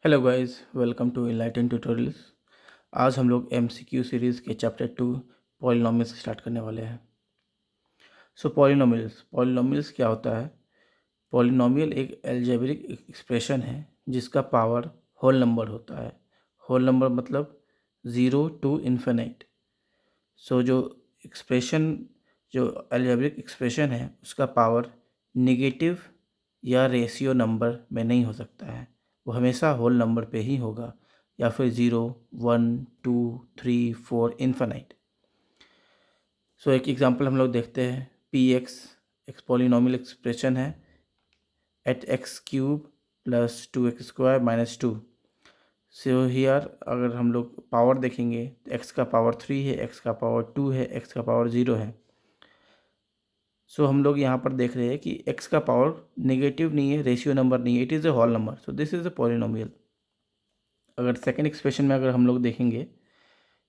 Hello guys, welcome to enlighten tutorials. आज हम लोग एमसीक्यू सीरीज़ के चैप्टर 2 पॉलिनॉमियल्स स्टार्ट करने वाले हैं। सो पॉलिनॉमियल्स क्या होता है? पॉलिनॉमियल एक अलजेब्रिक एक्सप्रेशन है जिसका पावर होल नंबर होता है। होल नंबर मतलब 0 टू इन्फिनिट। सो जो अलजेब्रिक एक्सप्रेशन है उसका पावर नेगेटिव या रेशियो नंबर में नहीं हो सकता है। वो हमेशा होल नंबर पे ही होगा, या फिर 0, 1, 2, 3, 4 इन्फिनिट। सो एक एग्जांपल हम लोग देखते हैं। पी एक्स एक पॉलिनॉमियल एक्सप्रेशन है at X cube plus 2x square minus 2। So here अगर हम लोग पावर देखेंगे तो एक्स का पावर 3 है, एक्स का पावर 2 है, एक्स का पावर 0 है। सो हम लोग यहाँ पर देख रहे हैं कि x का पावर नेगेटिव नहीं है, रेशियो नंबर नहीं है, it is a whole number. So this is a polynomial. अगर सेकेंड एक्सप्रेशन में अगर हम लोग देखेंगे,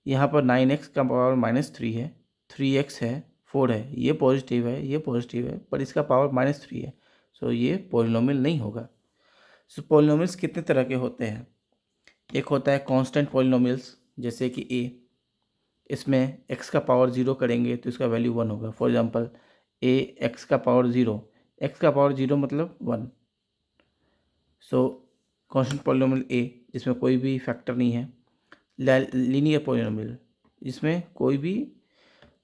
यहाँ पर 9x का पावर -3 है, 3x है, 4 है, ये पॉजिटिव है, ये पॉजिटिव है, पर इसका पावर -3 है। सो ये पॉलिनोमियल नहीं होगा। सो पॉलिनोमियल्स कितने तरह के होते हैं? एक होता है कांस्टेंट पॉलिनोमियल्स, जैसे कि a। इसमें x का पावर 0 करेंगे तो इसका वैल्यू 1 होगा। फॉर एग्जांपल a x का पावर 0, x का पावर 0 मतलब 1। सो कांस्टेंट पॉलिनोमियल a जिसमें कोई भी फैक्टर नहीं है। लीनियर पॉलिनोमियल जिसमें कोई भी,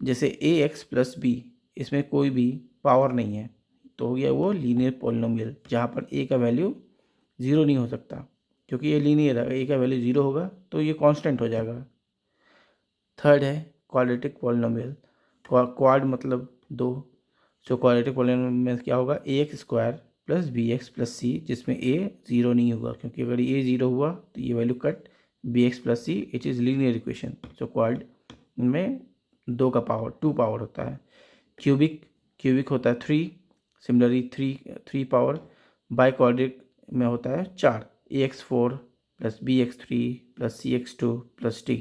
जैसे a x प्लस b, इसमें कोई भी पावर नहीं है, तो हो गया वो लीनियर पॉलिनोमियल, जहाँ पर a का वैल्यू 0 नहीं हो सकता, क्योंकि ये लीनियर है। a का वैल्यू 0 होगा तो ये कांस्टेंट हो जाएगा। थर्ड है क्वाड्रेटिक पॉलिनोमियल। क्वाड मतलब 2। सो क्वाड्रेटिक पॉलिनोमियल में क्या होगा? A x square plus b x plus c, जिसमें ए 0 नहीं होगा, क्योंकि अगर ये 0 हुआ तो ये value cut, B x plus C, it is linear equation. So quad में 2 का पावर 2 पावर होता है। क्यूबिक होता है 3। Similarly 3 power. बाई क्वाड्रिक में होता है 4, a x 4 plus b x 3 plus c x 2 plus t.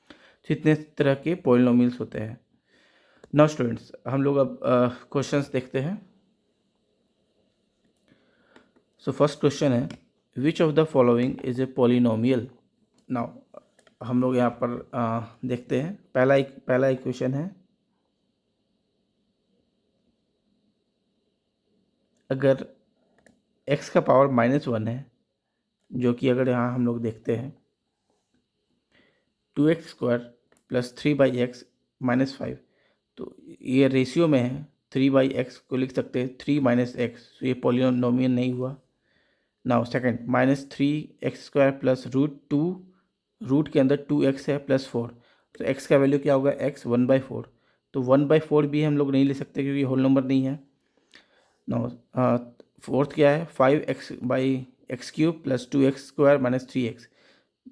तो इतने तरह के पॉलिनोमियल्स होते हैं। नाउ स्टूडेंट्स, हम लोग अब क्वेश्चंस देखते हैं। सो फर्स्ट क्वेश्चन है, which of the following is a polynomial? Now हम लोग यहाँ पर देखते हैं। पहला इक्वेशन है, अगर x का पावर -1 है, जो कि अगर यहाँ हम लोग देखते हैं 2x स्क्वायर प्लस 3/x -5, तो ये रेशियो में है। 3/x को लिख सकते हैं 3 - x, तो ये पॉलिनोमियल नहीं हुआ। Now second, -3x square plus √2, root के अंदर 2x है प्लस 4, तो x का वैल्यू क्या होगा? x 1/4। तो 1/4 भी हम लोग नहीं ले सकते क्योंकि होल नंबर नहीं है। नाउ फोर्थ क्या है? 5x/x³ plus 2x square minus 3x।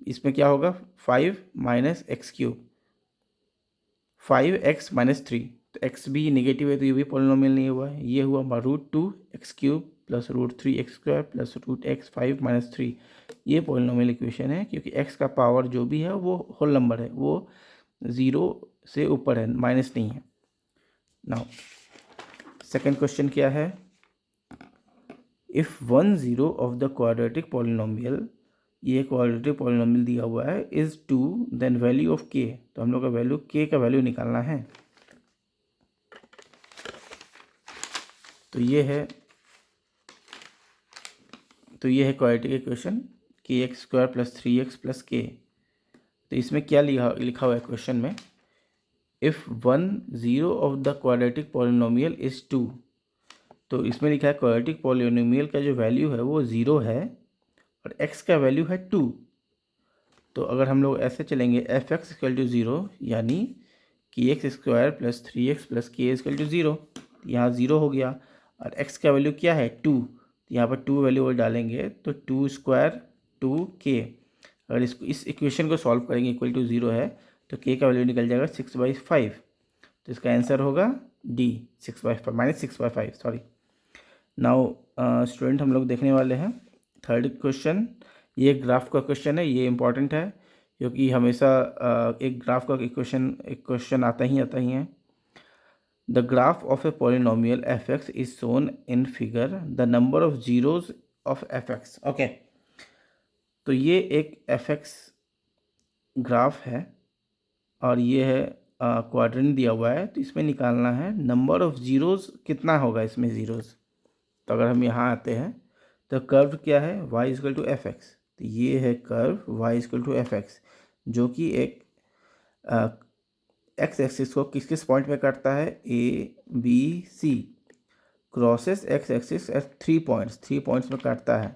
इसमें क्या होगा? 5 - x³, 5x - 3, तो x भी नेगेटिव है तो ये भी पॉलिनोमियल नहीं हुआ है। ये हुआ √2x³ plus √3x² plus √x5 - 3। ये पॉलिनोमियल इक्वेशन है, क्योंकि x का पावर जो भी है वो होल नंबर है, वो 0 से ऊपर है, माइनस नहीं है। नाउ सेकेंड क्वेश्चन क्या है? If 1 0 of the quadratic polynomial, ये क्वाड्रेटिक पॉलिनोमियल दिया हुआ है, is 2, then value of k। तो हम लोग का वैल्यू k का वैल्यू निकालना है। तो ये है quadratic equation, kx² plus 3x plus k। तो इसमें क्या लिखा हुआ है क्वेश्चन में? If 1 0 of the quadratic polynomial is 2, तो इसमें लिखा है क्वाड्रेटिक पॉलिनोमियल का जो वैल्यू है वो 0 है और x का वैल्यू है 2। तो अगर हम लोग ऐसे चलेंगे, f(x) = 0, यानी कि x² plus 3x plus k = 0, यहाँ 0 हो गया। और x का वैल्यू क्या है? 2, यहाँ पर 2 वैल्यू डालेंगे तो 2² 2k। अगर इस इक्वेशन को सॉल्व करेंगे, इक्वल टू 0 है, तो k का वैल्यू निकल जाएगा 6/5। तो इसका आंसर होगा D, 6/5 -6/5, सॉरी। नाउ स्टूडेंट, हम लोग देखने वाले हैं थर्ड क्वेश्चन। ये ग्राफ का क्वेश्चन है, ये इंपॉर्टेंट है, क्योंकि हमेशा एक ग्राफ का क्वेश्चन आता ही है। The graph of a polynomial f(x) is shown in figure, the number of zeros of f(x). Okay, तो ये एक एफ ग्राफ है और ये है क्वाड्रेंट दिया हुआ है, तो इसमें निकालना है नंबर ऑफ ज़ीरोज़ कितना होगा इसमें ज़ीरोज़। तो अगर हम यहाँ आते हैं तो कर्व क्या है, y equal to F X. तो ये है curve y equal to F X, जो कि एक एक्स एक्सिस को किस किस पॉइंट पे काटता है, A B C, crosses X axis at 3 points में काटता है।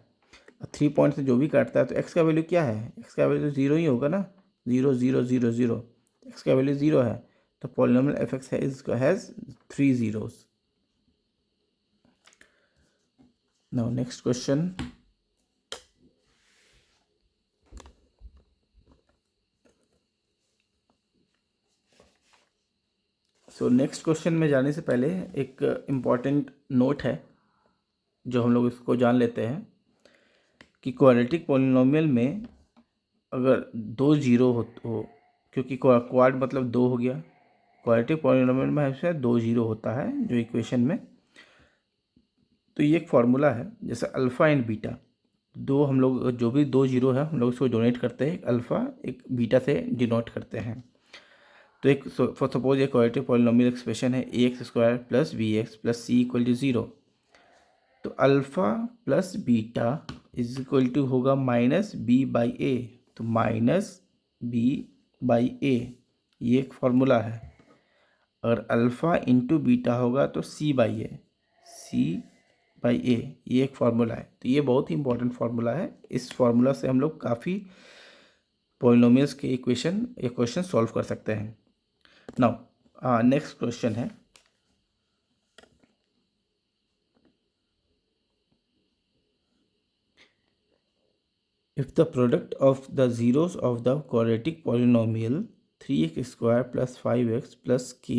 3 पॉइंट्स में जो भी काटता है तो एक्स का वैल्यू क्या है, एक्स का वैल्यू तो ज़ीरो ही होगा ना, 0 0 0 0, एक्स का वैल्यू 0 है। तो polynomial F x has 3 zeros। Now next question. So next question में जाने से पहले एक इम्पॉर्टेंट नोट है जो हम लोग इसको जान लेते हैं कि क्वाड्रेटिक पॉलिनोमियल में अगर 2 जीरो हो, क्योंकि क्वाड मतलब 2 हो गया, क्वाड्रेटिक पॉलिनोमियल में हमेशा 2 जीरो होता है जो इक्वेशन में। तो ये एक फार्मूला है, जैसे अल्फ़ा एंड बीटा, दो हम लोग जो भी 2 जीरो है हम लोग उसको डोनेट करते हैं, एक अल्फ़ा एक बीटा से डिनोट करते हैं। तो एक फॉर सपोज एक क्वाड्रेटिक पॉलिनोमियल एक्सप्रेशन है a x square plus b x plus c equal to 0। तो alpha plus beta is equal to होगा माइनस बी बाई ए, तो माइनस बी बाई ए, ये एक फार्मूला है। अगर अल्फ़ा इंटू बीटा होगा तो सी बाई ए, सी बाई ए, ये एक फार्मूला है। तो ये बहुत ही इंपॉर्टेंट फार्मूला है, इस फार्मूला से हम लोग काफ़ी पॉलिनोमियल्स के इक्वेशन या क्वेश्चन सॉल्व कर सकते हैं। नाउ नेक्स्ट क्वेश्चन है, if the product of the zeros of the quadratic polynomial 3x square plus 5x plus k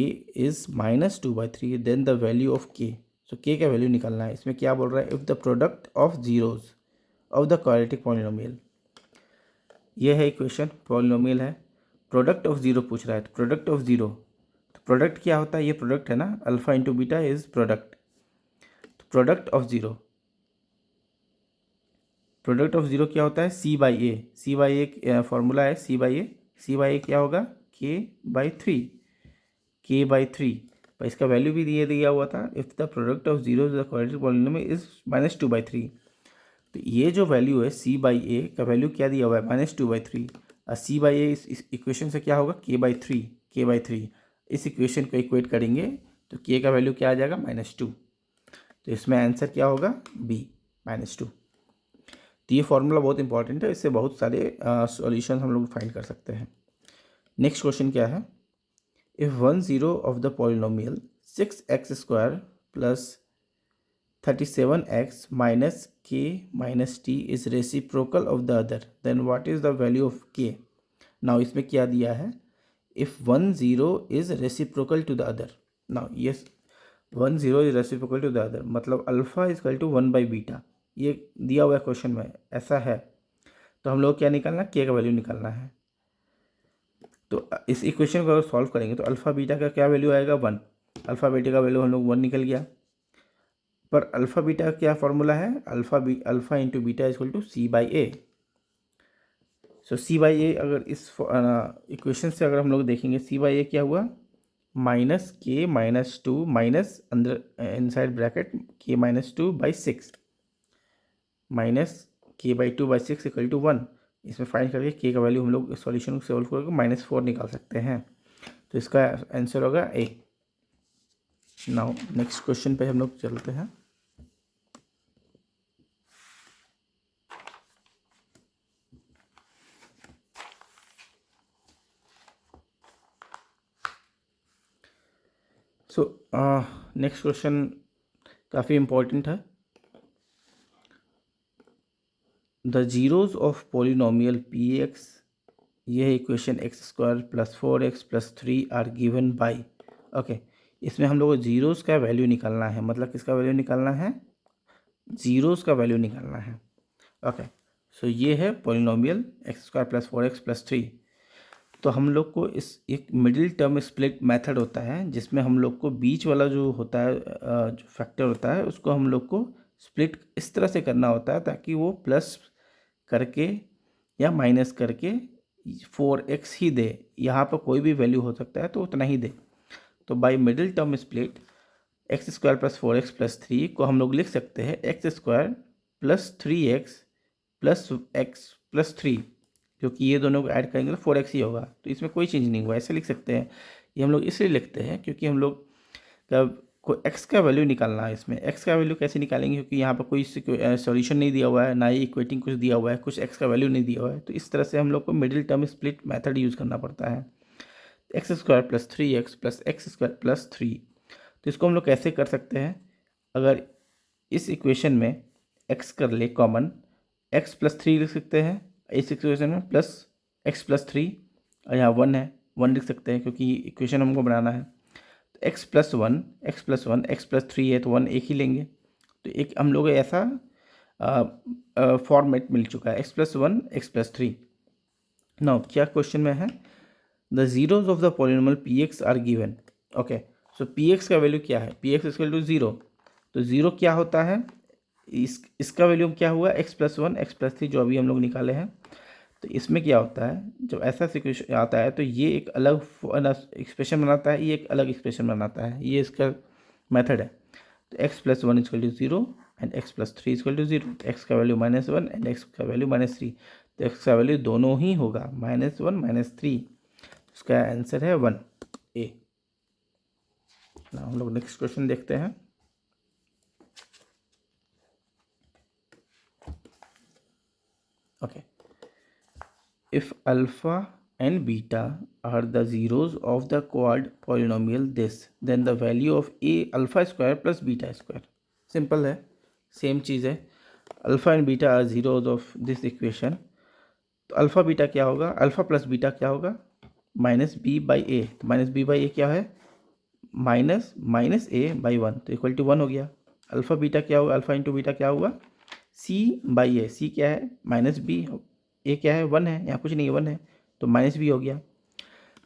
is minus 2/3, then the value of k। so k का value निकालना है। इसमें क्या बोल रहा है, if the product of zeros of the quadratic polynomial, ये है इक्वेशन, पॉलिनोमियल है, प्रोडक्ट ऑफ ज़ीरो पूछ रहा है। तो प्रोडक्ट ऑफ ज़ीरो, तो प्रोडक्ट क्या होता है, ये प्रोडक्ट है ना, alpha into beta is product. तो product of zero, product of zero क्या होता है, c by a, c by a formula है, c by a, c by ए क्या होगा, के बाई थ्री, के बाई थ्री। पर इसका वैल्यू भी दिया हुआ था, if the product of zero the quadratic polynomial is -2/3। तो ये जो वैल्यू है सी बाई ए का वैल्यू क्या दिया हुआ है, -2/3। और सी बाई ए इस इक्वेशन से क्या होगा, के बाई थ्री, के बाई थ्री। इस इक्वेशन को इक्वेट करेंगे तो के का वैल्यू क्या आ जाएगा, -2। तो इसमें आंसर क्या होगा, बी, -2। तो ये फार्मूला बहुत इंपॉर्टेंट है, इससे बहुत सारे सॉल्यूशन हम लोग फाइंड कर सकते हैं। नेक्स्ट क्वेश्चन क्या है, if one zero of the polynomial 6x² plus 37x minus k minus T is reciprocal of the other, then what is the value of k। Now इसमें क्या दिया है, if 1 0 is reciprocal to the other. Now yes, 1 0 is reciprocal to the other, मतलब alpha is equal to 1/बीटा, ये दिया हुआ है क्वेश्चन में, ऐसा है। तो हम लोग क्या निकालना है, के का वैल्यू निकालना है। तो इस इक्वेशन को अगर सॉल्व करेंगे तो अल्फ़ा बीटा का क्या वैल्यू आएगा, 1। अल्फ़ा बीटा का वैल्यू हम लोग 1 निकल गया। पर अल्फ़ा बीटा का क्या फार्मूला है, alpha into beta equal to c by a. So c by a, अगर इस इक्वेशन से अगर हम लोग देखेंगे, सी बाई ए क्या हुआ, -k-2 माइनस अंदर inside bracket k-2/6 minus k/2/6 equal to 1। इसमें फाइंड करके के का वैल्यू हम लोग सॉल्यूशन को सॉल्व करके -4 निकाल सकते हैं। तो इसका आंसर होगा ए। नाउ नेक्स्ट क्वेश्चन पे हम लोग चलते हैं। सो नेक्स्ट क्वेश्चन काफ़ी इम्पोर्टेंट है। The zeros of polynomial P X, ये है equation x² plus 4x plus 3 are given by. Okay, इसमें हम लोग को जीरोज़ का वैल्यू निकालना है, मतलब किसका वैल्यू निकालना है, जीरोज़ का वैल्यू निकालना है। ओके, सो ये है polynomial x² plus 4x plus 3। तो हम लोग को इस एक मिडिल टर्म स्प्लिट मेथड होता है, जिसमें हम लोग को बीच वाला जो होता है जो फैक्टर होता है उसको हम लोग को स्प्लिट इस तरह से करना होता है ताकि वो प्लस करके या माइनस करके 4x ही दे, यहाँ पर कोई भी वैल्यू हो सकता है तो उतना ही दे। तो by middle term split x square plus 4x plus 3 को हम लोग लिख सकते हैं x square plus 3x plus x plus 3, क्योंकि ये दोनों को ऐड करेंगे तो 4x ही होगा, तो इसमें कोई चेंज नहीं हुआ, ऐसे लिख सकते हैं। ये हम लोग इसलिए लिखते हैं क्योंकि हम लोग का को x का वैल्यू निकालना है। इसमें x का वैल्यू कैसे निकालेंगे, क्योंकि यहाँ पर कोई सॉल्यूशन नहीं दिया हुआ है, ना ही इक्वेटिंग कुछ दिया हुआ है, कुछ x का वैल्यू नहीं दिया हुआ है, तो इस तरह से हम लोग को middle term split method use करना पड़ता है। X square plus 3x plus x square plus 3, तो इसको हम लोग कैसे कर सकते हैं, अगर इस इक्वेशन में x कर ले कॉमन, x प्लस 3 लिख सकते हैं इस इक्वेशन में, प्लस x प्लस 3, और यहाँ 1 है, 1 लिख सकते हैं क्योंकि इक्वेशन हमको बनाना है। तो x plus 1 x plus 1 x plus 3 है तो 1 एक ही लेंगे। तो एक हम लोग ऐसा फॉर्मेट मिल चुका है, x plus 1 x plus 3। Now क्या क्वेश्चन में है, the zeros of the polynomial P X are given. Okay, so P X का वैल्यू क्या है, पी एक्स इक्वल टू 0। तो 0 क्या होता है, इसका वैल्यू क्या हुआ x प्लस 1 x प्लस 3 जो अभी हम लोग निकाले हैं। तो इसमें क्या होता है, जब ऐसा सिचुएशन आता है तो ये एक अलग एक्सप्रेशन बनाता है, ये एक अलग एक्सप्रेशन बनाता है, ये इसका मेथड है। तो x plus 1 equal to 0 and x plus 3 equal to 0, X का वैल्यू -1 एंड x का वैल्यू -3, तो x का वैल्यू दोनों ही होगा -1 -3, इसका आंसर है 1 ए। हम लोग नेक्स्ट क्वेश्चन देखते हैं। Okay, if alpha and beta are the zeros of the quad polynomial this, then the value of a alpha square plus beta square। Simple है, सेम चीज़ है, alpha and beta are zeros of this equation. तो alpha beta क्या होगा, alpha plus beta क्या होगा, -b/a। तो -b/a क्या है, -a/1, तो इक्वल टू 1 हो गया। अल्फ़ा बीटा क्या होगा, अल्फ़ा इंटू बीटा क्या होगा, c/a, c क्या है -b, a क्या है 1 है, यहाँ कुछ नहीं है 1 है, तो -b हो गया।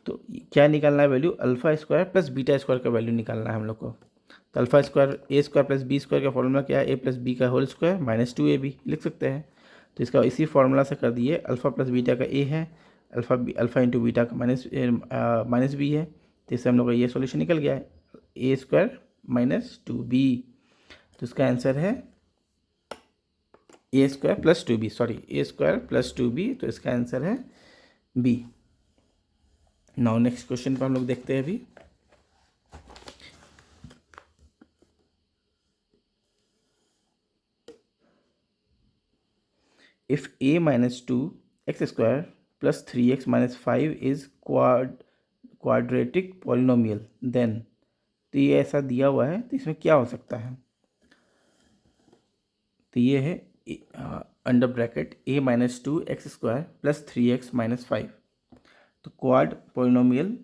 तो क्या निकालना है value, alpha square plus beta square का वैल्यू निकालना है हम लोग को। तो अल्फ़ा स्क्वायर ए स्क्वायर प्लस बी स्क्वायर का फॉर्मूला क्या है, ए प्लस बी का होल स्क्वायर -2ab लिख सकते हैं। तो इसका इसी फॉर्मूला से कर दिए, अल्फ़ा प्लस बीटा का ए है, अल्फ़ा इंटू बीटा का माइनस बी है, तो इससे हम लोग का ये सॉल्यूशन निकल गया है, ए स्क्वायर -2b। तो इसका आंसर है ए स्क्वायर प्लस 2b, सॉरी ए स्क्वायर प्लस 2b, तो इसका आंसर है बी। नाउ नेक्स्ट क्वेश्चन पर हम लोग देखते हैं अभी। If a minus 2x square plus 3x minus 5 is quadratic polynomial then, तो ये ऐसा दिया हुआ है, तो इसमें क्या हो सकता है, तो ये है under bracket a minus 2x square plus 3x minus 5। तो क्वाड पोलिनोमियल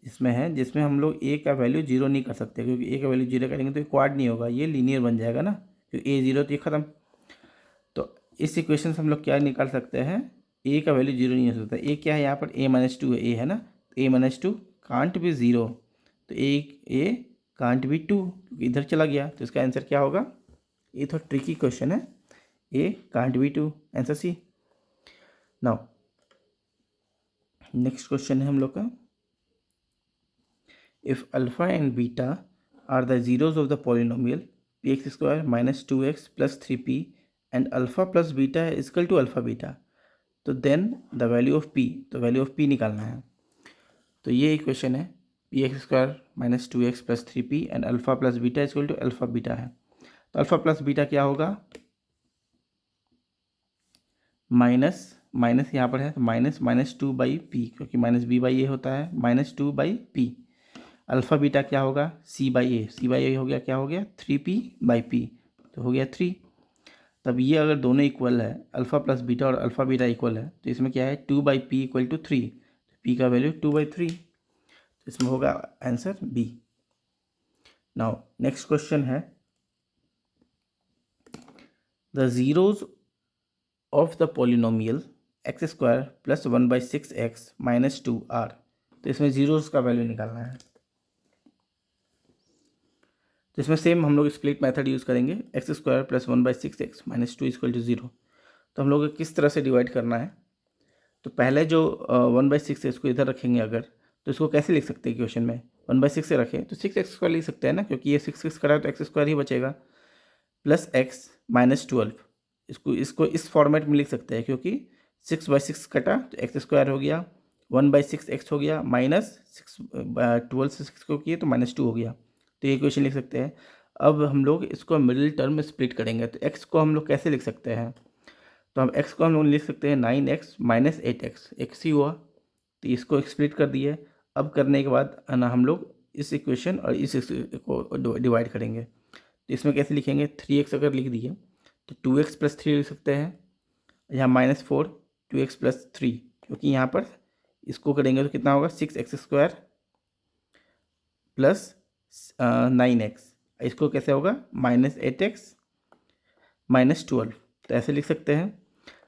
इसमें है जिसमें हम लोग a का वैल्यू 0 नहीं कर सकते, क्योंकि a का वैल्यू 0 करेंगे तो ये क्वाड नहीं होगा, ये लीनियर बन जाएगा ना, क्योंकि a 0 तो ये ख़त्म। तो इस इक्वेशन से हम लोग क्या निकाल सकते हैं, a का वैल्यू 0 नहीं हो सकता। a क्या है यहाँ पर, a माइनस 2 है, a है ना, तो a माइनस 2 कांट भी 0, तो a कांट भी 2, क्योंकि इधर चला गया, तो इसका आंसर क्या होगा, ये थोड़ा ट्रिकी क्वेश्चन है, a can't be 2, answer C. Now next question है हम लोग का, if alpha and beta are the zeros of the polynomial P X square minus 2x plus 3p and alpha plus beta है equal to alpha beta, तो then the value of p, तो value of p निकालना है। तो ये equation है, P X square minus 2x plus 3p and alpha plus beta equal to alpha beta है। तो अल्फा प्लस बीटा क्या होगा, माइनस यहाँ पर है, तो -2/p, क्योंकि -b/a होता है, -2/p। अल्फ़ा बीटा क्या होगा, c/a हो गया, क्या हो गया 3p/p, तो हो गया 3। तब ये अगर दोनों इक्वल है, अल्फ़ा प्लस बीटा और अल्फ़ा बीटा इक्वल है, तो इसमें क्या है 2/p इक्वल टू 3, p का वैल्यू 2/3, तो इसमें होगा answer b. Now next question है, the zeros of the polynomial x square plus 1/6x minus 2 r, तो इसमें जीरोज का वैल्यू निकालना है। तो इसमें सेम हम लोग स्प्लिट मेथड यूज़ करेंगे, X square plus 1/6x minus 2 equal to 0। तो हम लोग को किस तरह से डिवाइड करना है, तो पहले जो 1/6 है इसको इधर रखेंगे अगर, तो इसको कैसे लिख सकते हैं क्वेश्चन में? 1/6 से रखें तो 6x² लिख सकते हैं ना, क्योंकि ये 6 करा है तो x² ही बचेगा, प्लस x माइनस 12। इसको इसको इस फॉर्मेट में लिख सकते हैं, क्योंकि 6/6 कटा तो x² हो गया, 1/6 x हो गया, माइनस 12 से 6 को किए तो -2 हो गया। तो ये क्वेश्चन लिख सकते हैं। अब हम लोग इसको मिडिल टर्म में स्प्लिट करेंगे, तो x को हम लोग कैसे लिख सकते हैं? तो हम x को हम लोग लिख सकते हैं 9x माइनस 8x, x ही हुआ, तो इसको स्प्लिट कर दिए। अब करने के बाद है ना हम लोग इस इक्वेशन और इस को डिवाइड करेंगे। तो इसमें कैसे लिखेंगे? 3x अगर लिख दिए तो 2x प्लस 3 लिख सकते हैं, यहाँ -4 2x प्लस 3, क्योंकि यहाँ पर इसको करेंगे तो कितना होगा 6x² प्लस 9x। इसको कैसे होगा? -8x माइनस 12, तो ऐसे लिख सकते हैं।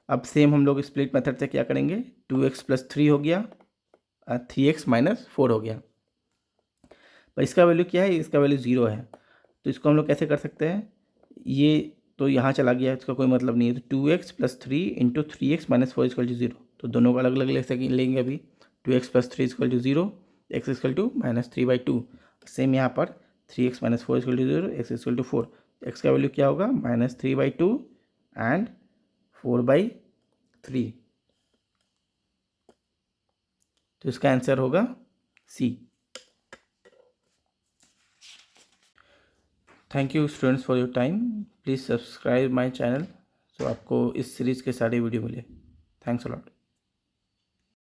अब सेम हम लोग स्प्लिट मेथड से क्या करेंगे? 2x प्लस 3 हो गया, 3x माइनस 4 हो गया, पर इसका वैल्यू क्या है? इसका वैल्यू 0 है। तो इसको हम लोग कैसे कर सकते हैं? ये तो यहाँ चला गया, इसका कोई मतलब नहीं है, तो 2x plus 3 into 3x minus 4 equal to 0। तो दोनों को अलग अलग लेंगे अभी। 2x plus 3 equal to 0, x equal to -3/2। Same यहाँ पर 3x minus 4 equal to 0, x equal to 4। X का वैल्यू क्या होगा? -3/2 एंड 4/3। तो इसका आंसर होगा C. Thank you students for your time. Please subscribe my channel, तो आपको इस सीरीज़ के सारे वीडियो मिले। Thanks a lot.